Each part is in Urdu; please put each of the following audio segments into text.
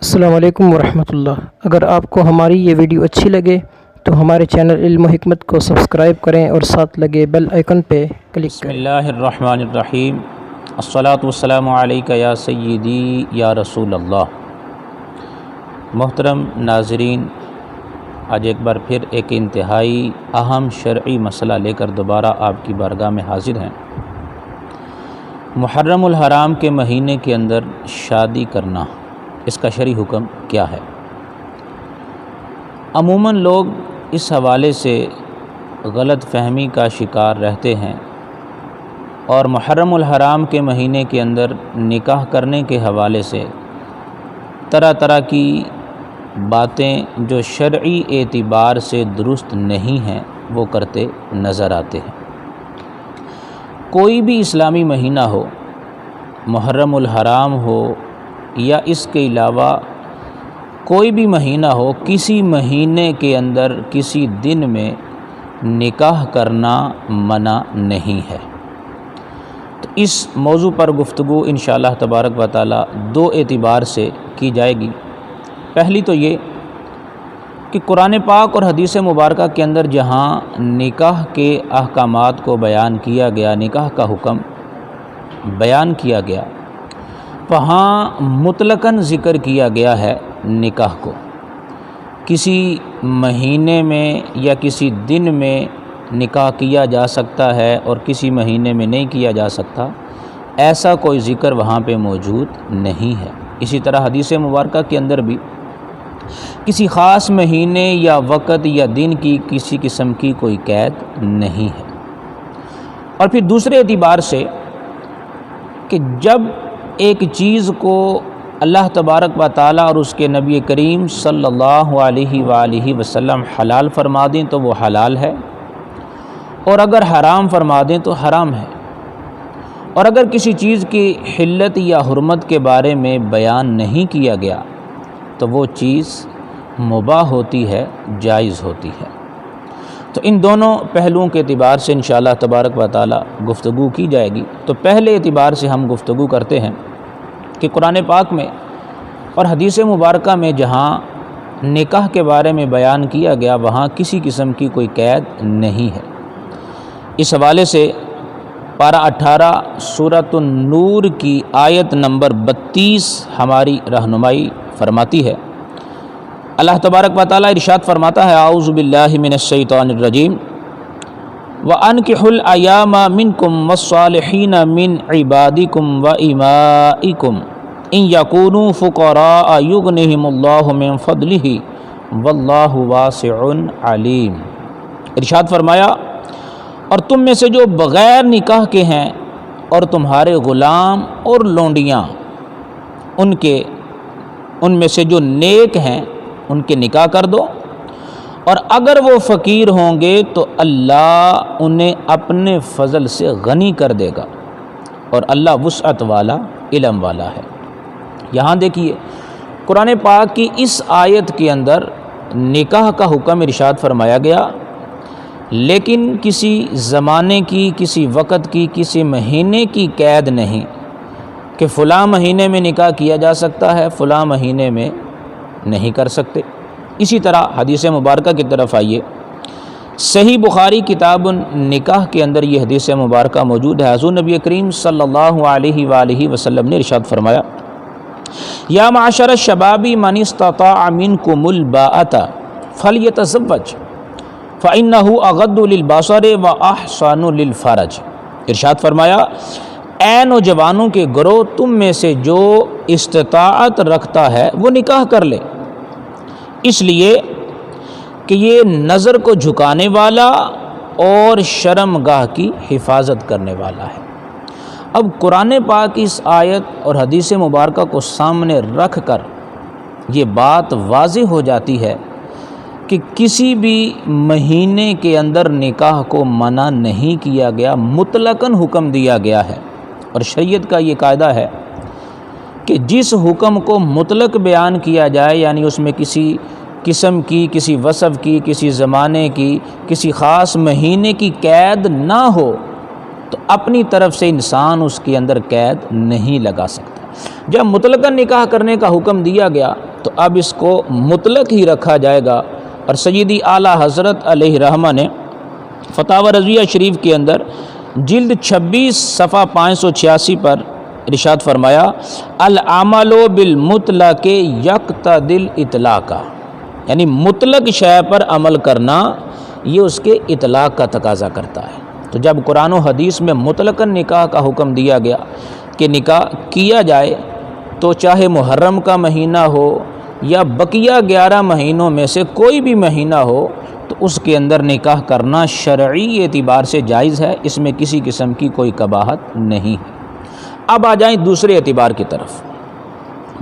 السلام علیکم ورحمۃ اللہ۔ اگر آپ کو ہماری یہ ویڈیو اچھی لگے تو ہمارے چینل علم و حکمت کو سبسکرائب کریں اور ساتھ لگے بیل آئیکن پہ کلک بسم کریں۔ اللہ الرحمن الرحیم۔ الصلاۃ والسلام علیک یا سیدی یا رسول اللہ۔ محترم ناظرین، آج ایک بار پھر ایک انتہائی اہم شرعی مسئلہ لے کر دوبارہ آپ کی بارگاہ میں حاضر ہیں۔ محرم الحرام کے مہینے کے اندر شادی کرنا، اس کا شرعی حکم کیا ہے؟ عموماً لوگ اس حوالے سے غلط فہمی کا شکار رہتے ہیں اور محرم الحرام کے مہینے کے اندر نکاح کرنے کے حوالے سے طرح طرح کی باتیں جو شرعی اعتبار سے درست نہیں ہیں وہ کرتے نظر آتے ہیں۔ کوئی بھی اسلامی مہینہ ہو، محرم الحرام ہو یا اس کے علاوہ کوئی بھی مہینہ ہو، کسی مہینے کے اندر کسی دن میں نکاح کرنا منع نہیں ہے۔ تو اس موضوع پر گفتگو انشاءاللہ تبارک و تعالی دو اعتبار سے کی جائے گی۔ پہلی تو یہ کہ قرآن پاک اور حدیث مبارکہ کے اندر جہاں نکاح کے احکامات کو بیان کیا گیا، نکاح کا حکم بیان کیا گیا، وہاں مطلقاً ذکر کیا گیا ہے نکاح کو۔ کسی مہینے میں یا کسی دن میں نکاح کیا جا سکتا ہے اور کسی مہینے میں نہیں کیا جا سکتا، ایسا کوئی ذکر وہاں پہ موجود نہیں ہے۔ اسی طرح حدیث مبارکہ کے اندر بھی کسی خاص مہینے یا وقت یا دن کی کسی قسم کی کوئی قید نہیں ہے۔ اور پھر دوسرے اعتبار سے کہ جب ایک چیز کو اللہ تبارک و تعالیٰ اور اس کے نبی کریم صلی اللہ علیہ وآلہ وسلم حلال فرما دیں تو وہ حلال ہے، اور اگر حرام فرما دیں تو حرام ہے۔ اور اگر کسی چیز کی حلت یا حرمت کے بارے میں بیان نہیں کیا گیا تو وہ چیز مباح ہوتی ہے، جائز ہوتی ہے۔ تو ان دونوں پہلوؤں کے اعتبار سے انشاءاللہ تبارک و تعالی گفتگو کی جائے گی۔ تو پہلے اعتبار سے ہم گفتگو کرتے ہیں کہ قرآن پاک میں اور حدیث مبارکہ میں جہاں نکاح کے بارے میں بیان کیا گیا وہاں کسی قسم کی کوئی قید نہیں ہے۔ اس حوالے سے پارہ 18 سورۃ النور کی آیت نمبر 32 ہماری رہنمائی فرماتی ہے۔ اللہ تبارک و تعالی ارشاد فرماتا ہے، اعوذ باللہ من الشیطان الرجیم، وَأَنْكِحُوا الْأَيَامَ مِنْكُمْ وَالصَّالِحِينَ مِنْ عِبَادِكُمْ وَإِمَائِكُمْ إِنْ يَكُونُوا فُقَرَاءَ يُغْنِهِمُ اللَّهُ مِنْ فَضْلِهِ وَاللَّهُ وَاسِعٌ عَلِيمٌ۔ ارشاد فرمایا، اور تم میں سے جو بغیر نکاح کے ہیں اور تمہارے غلام اور لونڈیاں ان میں سے جو نیک ہیں ان کے نکاح کر دو، اور اگر وہ فقیر ہوں گے تو اللہ انہیں اپنے فضل سے غنی کر دے گا، اور اللہ وسعت والا، علم والا ہے۔ یہاں دیکھیے قرآن پاک کی اس آیت کے اندر نکاح کا حکم ارشاد فرمایا گیا، لیکن کسی زمانے کی، کسی وقت کی، کسی مہینے کی قید نہیں کہ فلاں مہینے میں نکاح کیا جا سکتا ہے، فلاں مہینے میں نہیں کر سکتے۔ اسی طرح حدیث مبارکہ کی طرف آئیے، صحیح بخاری کتاب نکاح کے اندر یہ حدیث مبارکہ موجود ہے۔ حضور نبی کریم صلی اللہ علیہ وآلہ وسلم نے ارشاد فرمایا، یا معشر الشباب من استطاع منکم الباءۃ فلیتزوج فإنہ اغض للبصر واحسن للفرج۔ ارشاد فرمایا، اے نوجوانوں کے گروہ، تم میں سے جو استطاعت رکھتا ہے وہ نکاح کر لے، اس لیے کہ یہ نظر کو جھکانے والا اور شرم گاہ کی حفاظت کرنے والا ہے۔ اب قرآن پاک کی اس آیت اور حدیث مبارکہ کو سامنے رکھ کر یہ بات واضح ہو جاتی ہے کہ کسی بھی مہینے کے اندر نکاح کو منع نہیں کیا گیا، مطلقاً حکم دیا گیا ہے۔ اور شریعت کا یہ قاعدہ ہے کہ جس حکم کو مطلق بیان کیا جائے، یعنی اس میں کسی قسم کی، کسی وصف کی، کسی زمانے کی، کسی خاص مہینے کی قید نہ ہو، تو اپنی طرف سے انسان اس کے اندر قید نہیں لگا سکتا۔ جب مطلقاً نکاح کرنے کا حکم دیا گیا تو اب اس کو مطلق ہی رکھا جائے گا۔ اور سیدی اعلیٰ حضرت علیہ رحمہ نے فتاوی رضویہ شریف کے اندر جلد 26 صفحہ 586 پر ارشاد فرمایا، العمل بالمطلق یقتضی الاطلاق، یعنی مطلق شے پر عمل کرنا یہ اس کے اطلاق کا تقاضا کرتا ہے۔ تو جب قرآن و حدیث میں مطلقاً نکاح کا حکم دیا گیا کہ نکاح کیا جائے، تو چاہے محرم کا مہینہ ہو یا بقیہ 11 مہینوں میں سے کوئی بھی مہینہ ہو، تو اس کے اندر نکاح کرنا شرعی اعتبار سے جائز ہے، اس میں کسی قسم کی کوئی قباحت نہیں ہے۔ اب آ جائیں دوسرے اعتبار کی طرف۔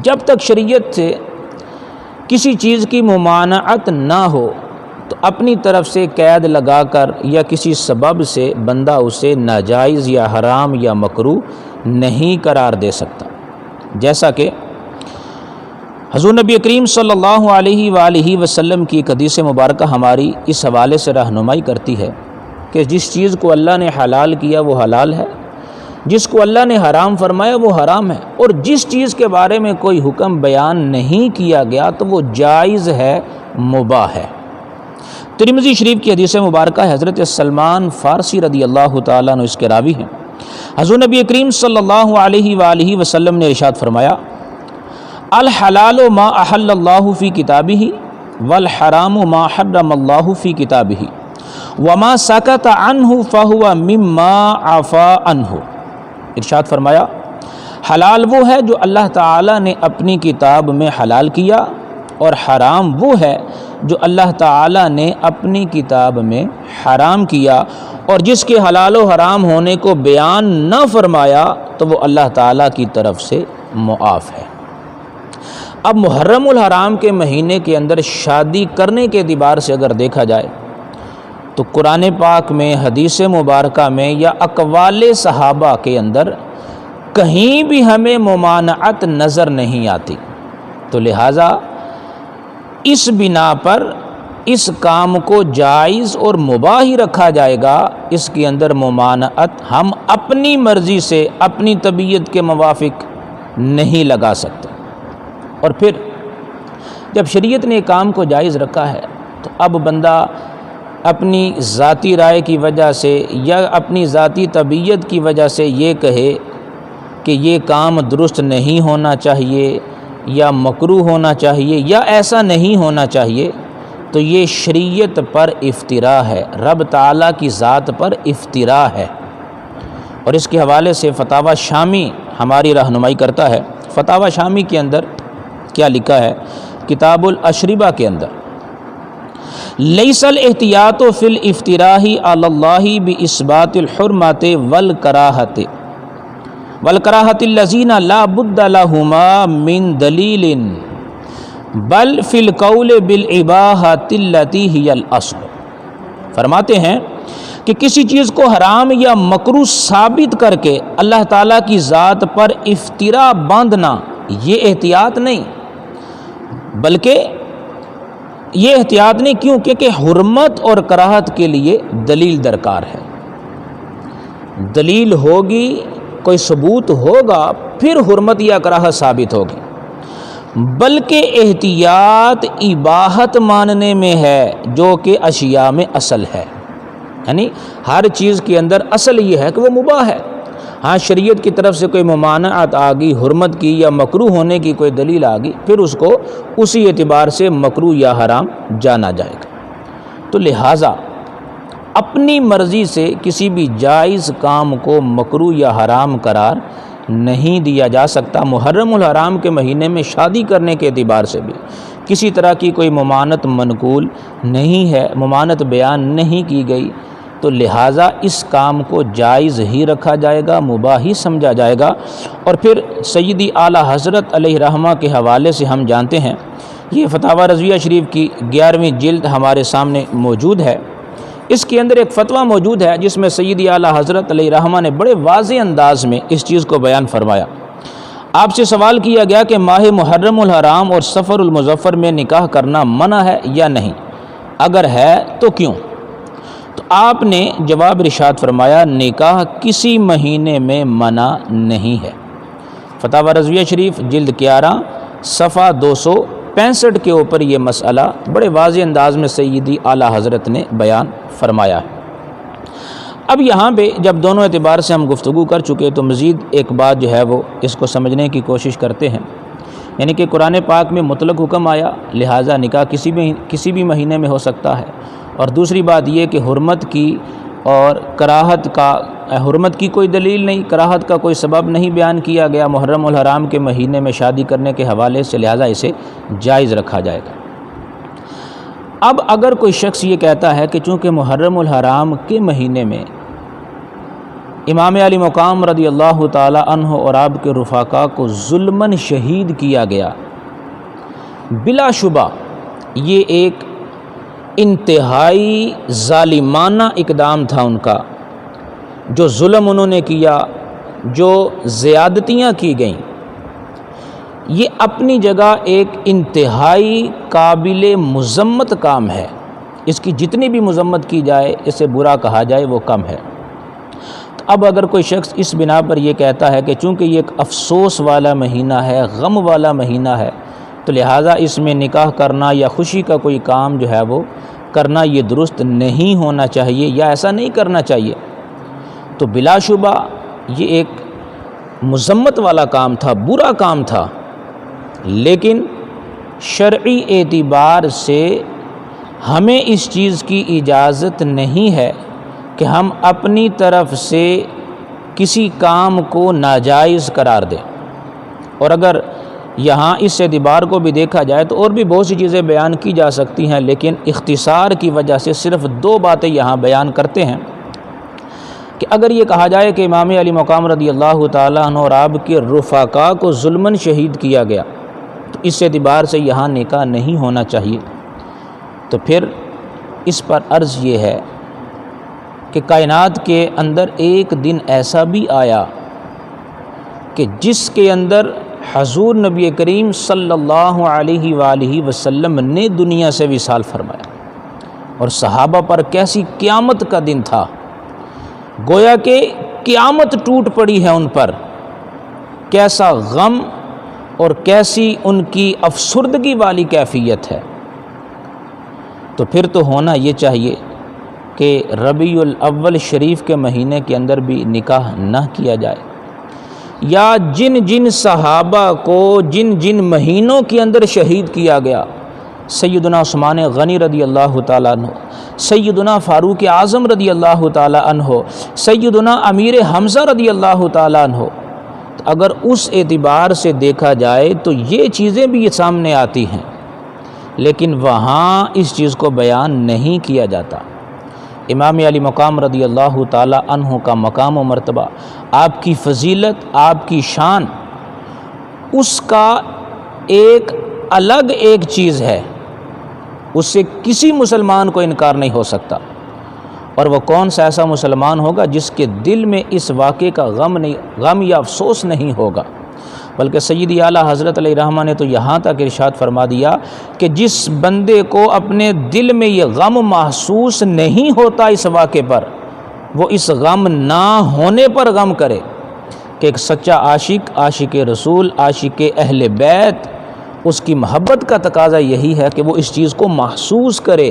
جب تک شریعت سے کسی چیز کی ممانعت نہ ہو تو اپنی طرف سے قید لگا کر یا کسی سبب سے بندہ اسے ناجائز یا حرام یا مکروہ نہیں قرار دے سکتا۔ جیسا کہ حضور نبی کریم صلی اللہ علیہ وآلہ وسلم کی ایک حدیث مبارکہ ہماری اس حوالے سے رہنمائی کرتی ہے کہ جس چیز کو اللہ نے حلال کیا وہ حلال ہے، جس کو اللہ نے حرام فرمایا وہ حرام ہے، اور جس چیز کے بارے میں کوئی حکم بیان نہیں کیا گیا تو وہ جائز ہے، مباح ہے۔ ترمذی شریف کی حدیث مبارکہ حضرت سلمان فارسی رضی اللہ تعالیٰ عنہ اس کے راوی ہیں۔ حضور نبی کریم صلی اللہ علیہ وآلہ وسلم نے ارشاد فرمایا، الحلال ما احل اللہ فی کتابہ والحرام ما حرم اللہ فی کتابہ وما سکت عنہ فہو مما عفا عنہ۔ ارشاد فرمایا، حلال وہ ہے جو اللہ تعالیٰ نے اپنی کتاب میں حلال کیا، اور حرام وہ ہے جو اللہ تعالیٰ نے اپنی کتاب میں حرام کیا، اور جس کے حلال و حرام ہونے کو بیان نہ فرمایا تو وہ اللہ تعالیٰ کی طرف سے معاف ہے۔ اب محرم الحرام کے مہینے کے اندر شادی کرنے کے اعتبار سے اگر دیکھا جائے تو قرآن پاک میں، حدیث مبارکہ میں یا اقوال صحابہ کے اندر کہیں بھی ہمیں ممانعت نظر نہیں آتی، تو لہٰذا اس بنا پر اس کام کو جائز اور مباح ہی رکھا جائے گا، اس کے اندر ممانعت ہم اپنی مرضی سے اپنی طبیعت کے موافق نہیں لگا سکتے۔ اور پھر جب شریعت نے کام کو جائز رکھا ہے تو اب بندہ اپنی ذاتی رائے کی وجہ سے یا اپنی ذاتی طبیعت کی وجہ سے یہ کہے کہ یہ کام درست نہیں ہونا چاہیے یا مکروہ ہونا چاہیے یا ایسا نہیں ہونا چاہیے، تو یہ شریعت پر افتراء ہے، رب تعالیٰ کی ذات پر افتراء ہے۔ اور اس کے حوالے سے فتاوی شامی ہماری رہنمائی کرتا ہے۔ فتاوی شامی کے اندر کیا لکھا ہے؟ کتاب الاشربہ کے اندر، لیس الاحتیاط فی الافتراء علی اللہ باثبات الحرمات والکراہۃ الذین لا بد لہما من دلیل بل فی القول بالاباحۃ التی ہی الاصل۔ فرماتے ہیں کہ کسی چیز کو حرام یا مکروہ ثابت کر کے اللہ تعالیٰ کی ذات پر افتراء باندھنا یہ احتیاط نہیں، بلکہ یہ احتیاط نہیں، کیوں کہ حرمت اور کراہت کے لیے دلیل درکار ہے۔ دلیل ہوگی، کوئی ثبوت ہوگا، پھر حرمت یا کراہت ثابت ہوگی۔ بلکہ احتیاط اباحت ماننے میں ہے جو کہ اشیاء میں اصل ہے، یعنی ہر چیز کے اندر اصل یہ ہے کہ وہ مباح ہے۔ ہاں شریعت کی طرف سے کوئی ممانعت آ گئی، حرمت کی یا مکروہ ہونے کی کوئی دلیل آ گئی، پھر اس کو اسی اعتبار سے مکروہ یا حرام جانا جائے گا۔ تو لہٰذا اپنی مرضی سے کسی بھی جائز کام کو مکروہ یا حرام قرار نہیں دیا جا سکتا۔ محرم الحرام کے مہینے میں شادی کرنے کے اعتبار سے بھی کسی طرح کی کوئی ممانعت منقول نہیں ہے، ممانعت بیان نہیں کی گئی، تو لہٰذا اس کام کو جائز ہی رکھا جائے گا، مباح ہی سمجھا جائے گا۔ اور پھر سیدی اعلیٰ حضرت علیہ رحمہ کے حوالے سے ہم جانتے ہیں، یہ فتاوی رضویہ شریف کی 11ویں جلد ہمارے سامنے موجود ہے، اس کے اندر ایک فتویٰ موجود ہے جس میں سیدی اعلیٰ حضرت علیہ رحمہ نے بڑے واضح انداز میں اس چیز کو بیان فرمایا۔ آپ سے سوال کیا گیا کہ ماہ محرم الحرام اور صفر المظفر میں نکاح کرنا منع ہے یا نہیں، اگر ہے تو کیوں؟ تو آپ نے جواب ارشاد فرمایا، نکاح کسی مہینے میں منع نہیں ہے۔ فتاوی رضویہ شریف جلد 11 صفحہ 65 کے اوپر یہ مسئلہ بڑے واضح انداز میں سیدی اعلیٰ حضرت نے بیان فرمایا ہے۔ اب یہاں پہ جب دونوں اعتبار سے ہم گفتگو کر چکے تو مزید ایک بات جو ہے وہ اس کو سمجھنے کی کوشش کرتے ہیں، یعنی کہ قرآن پاک میں مطلق حکم آیا، لہٰذا نکاح کسی بھی مہینے میں ہو سکتا ہے، اور دوسری بات یہ کہ حرمت کی اور حرمت کی کوئی دلیل نہیں، کراہت کا کوئی سبب نہیں بیان کیا گیا محرم الحرام کے مہینے میں شادی کرنے کے حوالے سے، لہٰذا اسے جائز رکھا جائے گا۔ اب اگر کوئی شخص یہ کہتا ہے کہ چونکہ محرم الحرام کے مہینے میں امام علی مقام رضی اللہ تعالی عنہ اور آپ کے رفقا کو ظلماً شہید کیا گیا، بلا شبہ یہ ایک انتہائی ظالمانہ اقدام تھا ان کا، جو ظلم انہوں نے کیا، جو زیادتیاں کی گئیں، یہ اپنی جگہ ایک انتہائی قابل مذمت کام ہے، اس کی جتنی بھی مذمت کی جائے، اسے برا کہا جائے وہ کم ہے۔ تو اب اگر کوئی شخص اس بنا پر یہ کہتا ہے کہ چونکہ یہ ایک افسوس والا مہینہ ہے، غم والا مہینہ ہے، تو لہٰذا اس میں نکاح کرنا یا خوشی کا کوئی کام جو ہے وہ کرنا یہ درست نہیں ہونا چاہیے یا ایسا نہیں کرنا چاہیے، تو بلا شبہ یہ ایک مذمت والا کام تھا، برا کام تھا، لیکن شرعی اعتبار سے ہمیں اس چیز کی اجازت نہیں ہے کہ ہم اپنی طرف سے کسی کام کو ناجائز قرار دیں۔ اور اگر یہاں اس اعتبار کو بھی دیکھا جائے تو اور بھی بہت سی چیزیں بیان کی جا سکتی ہیں، لیکن اختصار کی وجہ سے صرف 2 باتیں یہاں بیان کرتے ہیں کہ اگر یہ کہا جائے کہ امام علی مقام رضی اللہ تعالیٰ عنہ اور آپ کے رفقا کو ظلماً شہید کیا گیا، تو اس اعتبار سے یہاں نکاح نہیں ہونا چاہیے، تو پھر اس پر عرض یہ ہے کہ کائنات کے اندر ایک دن ایسا بھی آیا کہ جس کے اندر حضور نبی کریم صلی اللہ علیہ وآلہ وسلم نے دنیا سے وصال فرمایا، اور صحابہ پر کیسی قیامت کا دن تھا، گویا کہ قیامت ٹوٹ پڑی ہے ان پر، کیسا غم اور کیسی ان کی افسردگی والی کیفیت ہے۔ تو پھر تو ہونا یہ چاہیے کہ ربیع الاول شریف کے مہینے کے اندر بھی نکاح نہ کیا جائے، یا جن جن صحابہ کو جن جن مہینوں کے اندر شہید کیا گیا، سیدنا عثمان غنی رضی اللہ تعالیٰ عنہ، سیدنا فاروق اعظم رضی اللہ تعالیٰ عنہ، سیدنا امیر حمزہ رضی اللہ تعالیٰ عنہ، اگر اس اعتبار سے دیکھا جائے تو یہ چیزیں بھی سامنے آتی ہیں، لیکن وہاں اس چیز کو بیان نہیں کیا جاتا۔ امام علی مقام رضی اللہ تعالیٰ عنہ کا مقام و مرتبہ، آپ کی فضیلت، آپ کی شان، اس کا ایک الگ ایک چیز ہے، اس سے کسی مسلمان کو انکار نہیں ہو سکتا، اور وہ کون سا ایسا مسلمان ہوگا جس کے دل میں اس واقعے کا غم یا افسوس نہیں ہوگا، بلکہ سیدی اعلیٰ حضرت علیہ رحمہ نے تو یہاں تک ارشاد فرما دیا کہ جس بندے کو اپنے دل میں یہ غم محسوس نہیں ہوتا اس واقعے پر، وہ اس غم نہ ہونے پر غم کرے، کہ ایک سچا عاشق، عاشق رسول، عاشق اہل بیت، اس کی محبت کا تقاضا یہی ہے کہ وہ اس چیز کو محسوس کرے،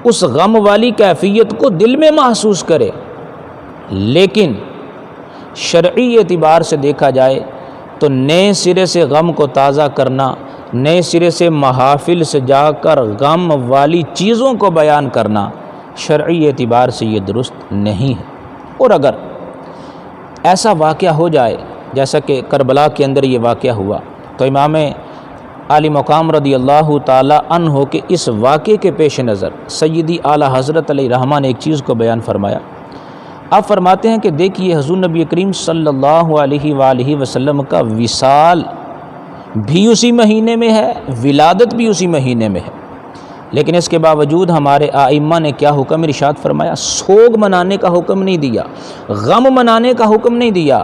اس غم والی کیفیت کو دل میں محسوس کرے۔ لیکن شرعی اعتبار سے دیکھا جائے تو نئے سرے سے غم کو تازہ کرنا، نئے سرے سے محافل سے جا کر غم والی چیزوں کو بیان کرنا شرعی اعتبار سے یہ درست نہیں ہے۔ اور اگر ایسا واقعہ ہو جائے جیسا کہ کربلا کے اندر یہ واقعہ ہوا، تو امام علی مقام رضی اللہ تعالی عنہ کے اس واقعے کے پیش نظر سیدی اعلیٰ حضرت علیہ رحمہ نے ایک چیز کو بیان فرمایا۔ آپ فرماتے ہیں کہ دیکھیے حضور نبی کریم صلی اللہ علیہ وآلہ وسلم کا وصال بھی اسی مہینے میں ہے، ولادت بھی اسی مہینے میں ہے، لیکن اس کے باوجود ہمارے ائمہ نے کیا حکم ارشاد فرمایا؟ سوگ منانے کا حکم نہیں دیا، غم منانے کا حکم نہیں دیا،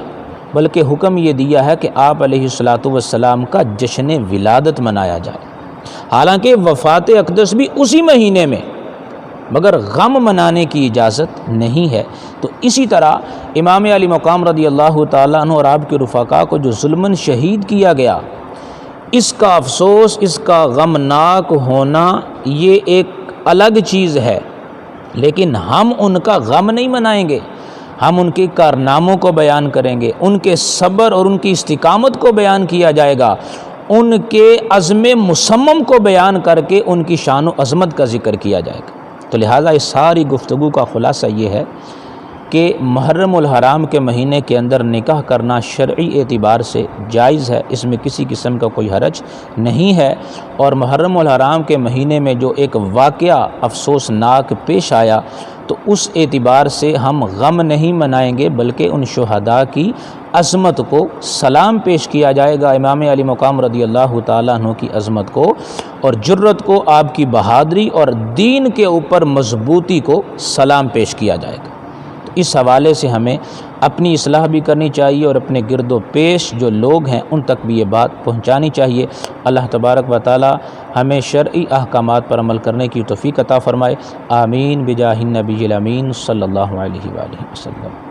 بلکہ حکم یہ دیا ہے کہ آپ علیہ الصلاۃ والسلام کا جشن ولادت منایا جائے، حالانکہ وفات اقدس بھی اسی مہینے میں، مگر غم منانے کی اجازت نہیں ہے۔ تو اسی طرح امام علی مقام رضی اللہ تعالیٰ عنہ اور آپ کے رفقا کو جو ظلماً شہید کیا گیا، اس کا افسوس، اس کا غمناک ہونا یہ ایک الگ چیز ہے، لیکن ہم ان کا غم نہیں منائیں گے، ہم ان کے کارناموں کو بیان کریں گے، ان کے صبر اور ان کی استقامت کو بیان کیا جائے گا، ان کے عزم مصمم کو بیان کر کے ان کی شان و عظمت کا ذکر کیا جائے گا۔ تو لہٰذا اس ساری گفتگو کا خلاصہ یہ ہے کہ محرم الحرام کے مہینے کے اندر نکاح کرنا شرعی اعتبار سے جائز ہے، اس میں کسی قسم کا کوئی حرج نہیں ہے، اور محرم الحرام کے مہینے میں جو ایک واقعہ افسوسناک پیش آیا تو اس اعتبار سے ہم غم نہیں منائیں گے، بلکہ ان شہداء کی عظمت کو سلام پیش کیا جائے گا، امام علی مقام رضی اللہ تعالیٰ عنہ کی عظمت کو اور جرت کو، آپ کی بہادری اور دین کے اوپر مضبوطی کو سلام پیش کیا جائے گا۔ اس حوالے سے ہمیں اپنی اصلاح بھی کرنی چاہیے اور اپنے گرد و پیش جو لوگ ہیں ان تک بھی یہ بات پہنچانی چاہیے۔ اللہ تبارک و تعالی ہمیں شرعی احکامات پر عمل کرنے کی توفیق عطا فرمائے، آمین بجاہ النبی الامین صلی اللہ علیہ وآلہ وسلم۔